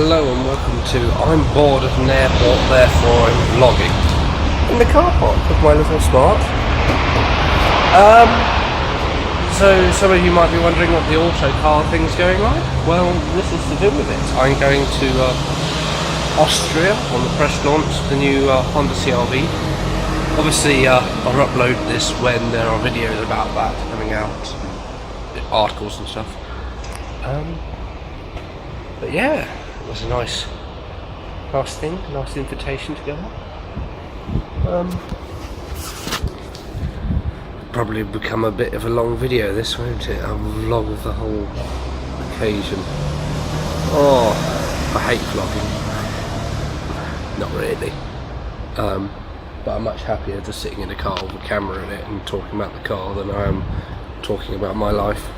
Hello and welcome to I'm bored at an airport, therefore I'm vlogging in the car park with my little smart. So some of you might be wondering what the auto car thing's going like. Well, this is to do with it. I'm going to Austria on the press launch of the new Honda CR-V. Obviously I'll upload this when there are videos about that coming out, articles and stuff. But yeah, it was a nice thing, nice invitation to go on. Probably become a bit of a long video this, won't it? A vlog of the whole occasion. Oh, I hate vlogging. Not really. But I'm much happier just sitting in a car with a camera in it and talking about the car than I am talking about my life.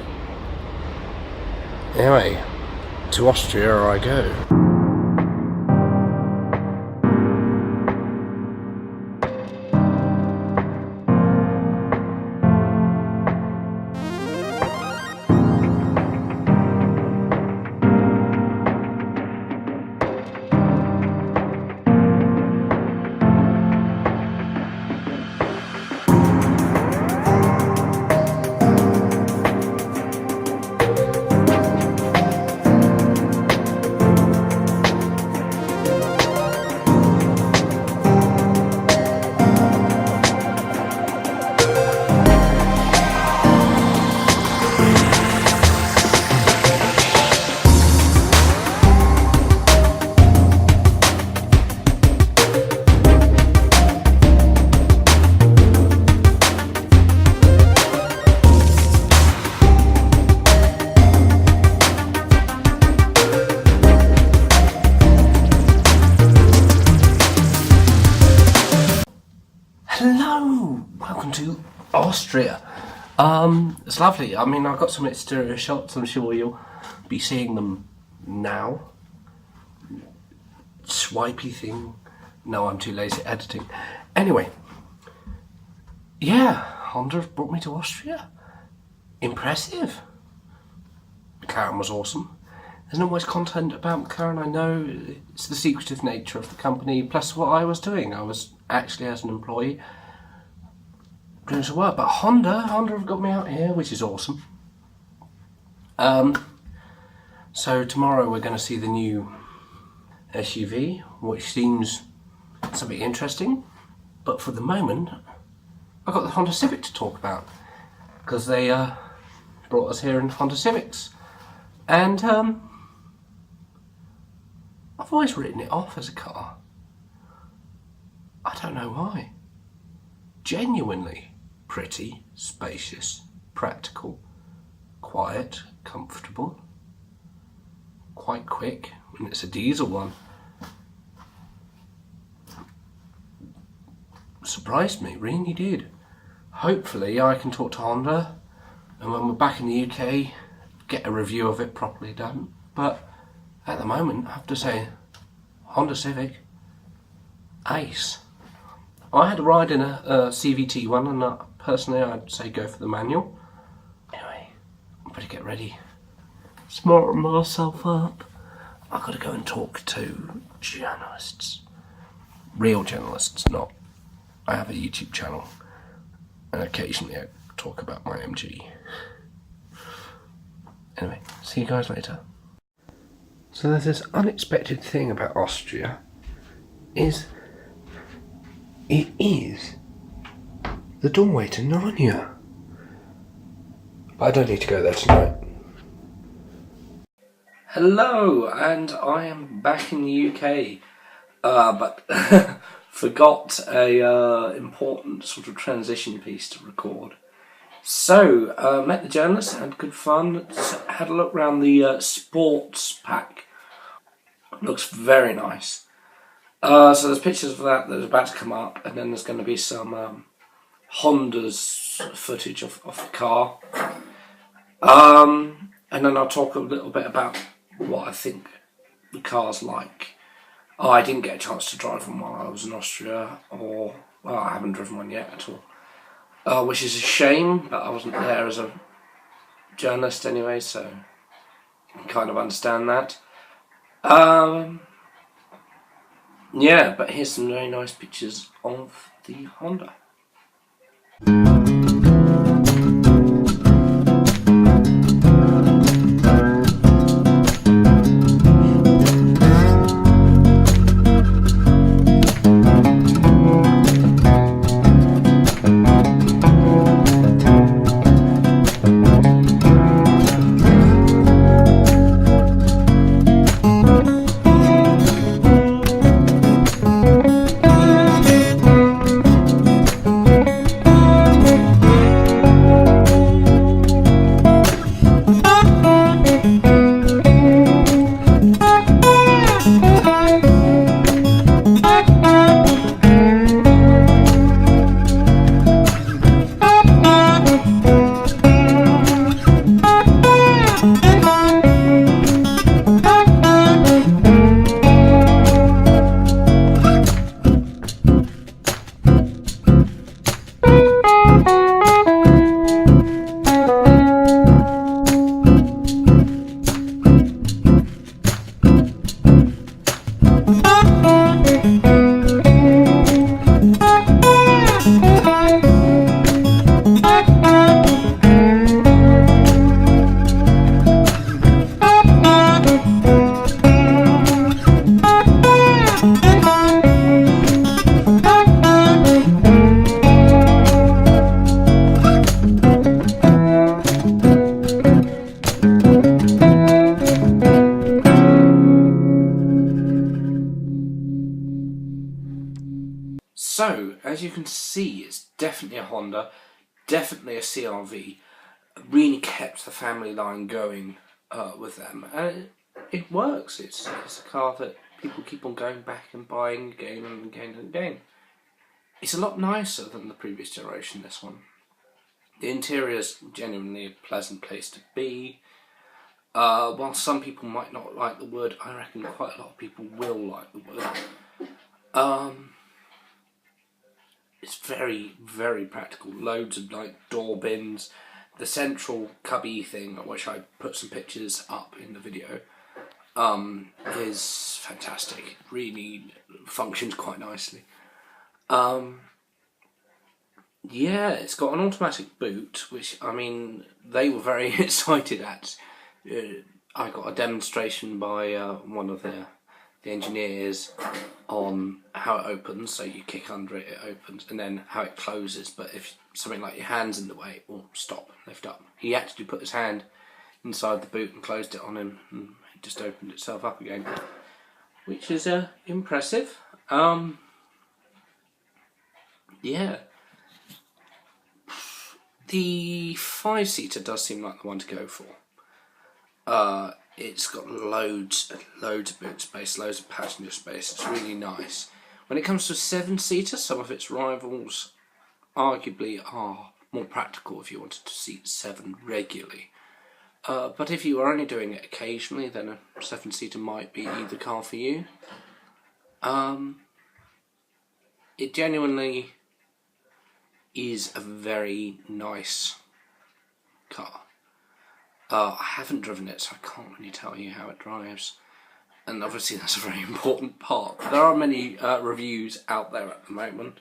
Anyway, to Austria I go. Hello! Welcome to Austria. It's lovely. I mean, I've got some exterior shots. I'm sure you'll be seeing them now. Swipey thing. No, I'm too lazy at editing. Anyway. Yeah, Honda have brought me to Austria. Impressive. McLaren was awesome. There's not much content about McLaren, I know. It's the secretive nature of the company, plus what I was doing. I was actually, as an employee, doing some work. But Honda have got me out here, which is awesome. So tomorrow we're going to see the new SUV, which seems something interesting. But for the moment, I've got the Honda Civic to talk about, because they brought us here in Honda Civics. And I've always written it off as a car. I don't know why. Genuinely pretty, spacious, practical, quiet, comfortable, quite quick when it's a diesel one. Surprised me, really did. Hopefully I can talk to Honda, and when we're back in the UK, get a review of it properly done. But at the moment, I have to say, Honda Civic, ace. I had a ride in a CVT one, and personally I'd say go for the manual. Anyway, I better get ready, smarten myself up. I've got to go and talk to journalists. Real journalists, not. I have a YouTube channel, and occasionally I talk about my MG. Anyway, see you guys later. So there's this unexpected thing about Austria, it is the doorway to Narnia. But I don't need to go there tonight. Hello, and I am back in the UK, but forgot a important sort of transition piece to record. So, met the journalist, had good fun, had a look around the sports pack. Looks very nice. So there's pictures of that that's about to come up, and then there's going to be some Honda's footage of the car. And then I'll talk a little bit about what I think the car's like. I didn't get a chance to drive one while I was in Austria, well, I haven't driven one yet at all. Which is a shame, but I wasn't there as a journalist anyway, so I can kind of understand that. Yeah, but here's some very nice pictures of the Honda. So, as you can see, it's definitely a Honda, definitely a CRV. Really kept the family line going with them, and it works. It's a car that people keep on going back and buying again and again and again. It's a lot nicer than the previous generation, this one. The interior is genuinely a pleasant place to be. While some people might not like the wood, I reckon quite a lot of people will like the wood. It's very, very practical. Loads of like door bins. The central cubby thing, which I put some pictures up in the video, is fantastic. Really functions quite nicely. Yeah, it's got an automatic boot, which, I mean, they were very excited at. I got a demonstration by one of the engineers on how it opens. So you kick under it, it opens, and then how it closes. But if something like your hand's in the way, it will stop, lift up. He actually put his hand inside the boot and closed it on him, and it just opened itself up again, which is impressive. Yeah. The 5-seater does seem like the one to go for. It's got loads of boot space, loads of passenger space. It's really nice. When it comes to a 7-seater, some of its rivals arguably are more practical if you wanted to seat 7 regularly. But if you are only doing it occasionally, then a 7-seater might be the car for you. It genuinely is a very nice car. I haven't driven it, so I can't really tell you how it drives. And obviously that's a very important part. There are many reviews out there at the moment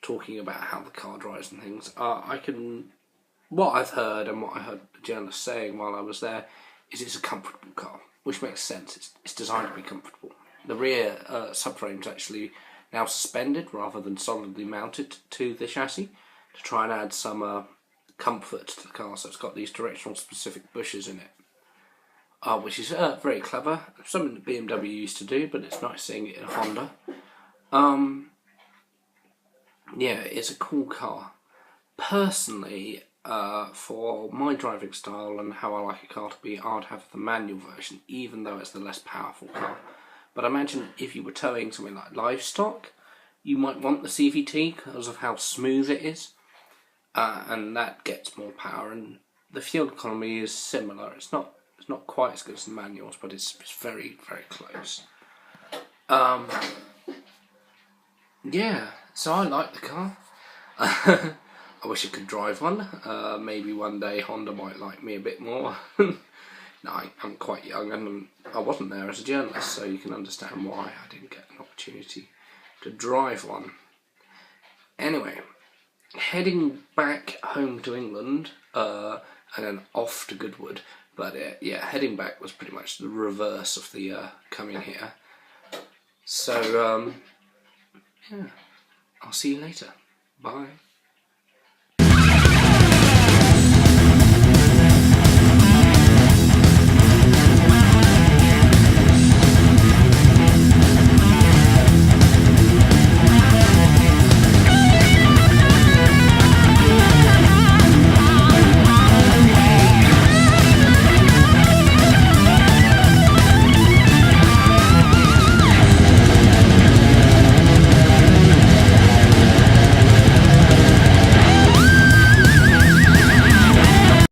talking about how the car drives and things. What I've heard and what I heard the journalist saying while I was there is it's a comfortable car, which makes sense. It's designed to be comfortable. The rear subframe's actually now suspended rather than solidly mounted to the chassis to try and add some comfort to the car. So it's got these directional specific bushes in it, which is very clever. Something that BMW used to do, but it's nice seeing it in a Honda. Yeah, it's a cool car. Personally, for my driving style and how I like a car to be, I'd have the manual version, even though it's the less powerful car. But I imagine if you were towing something like livestock, you might want the CVT because of how smooth it is, and that gets more power. And the fuel economy is similar. It's not quite as good as the manuals, but it's very, very close. Yeah, so I like the car. I wish I could drive one. Maybe one day Honda might like me a bit more. No, I'm quite young, and I wasn't there as a journalist, so you can understand why I didn't get an opportunity to drive one. Anyway, heading back home to England, and then off to Goodwood. But yeah, heading back was pretty much the reverse of the coming here. So, yeah, I'll see you later. Bye.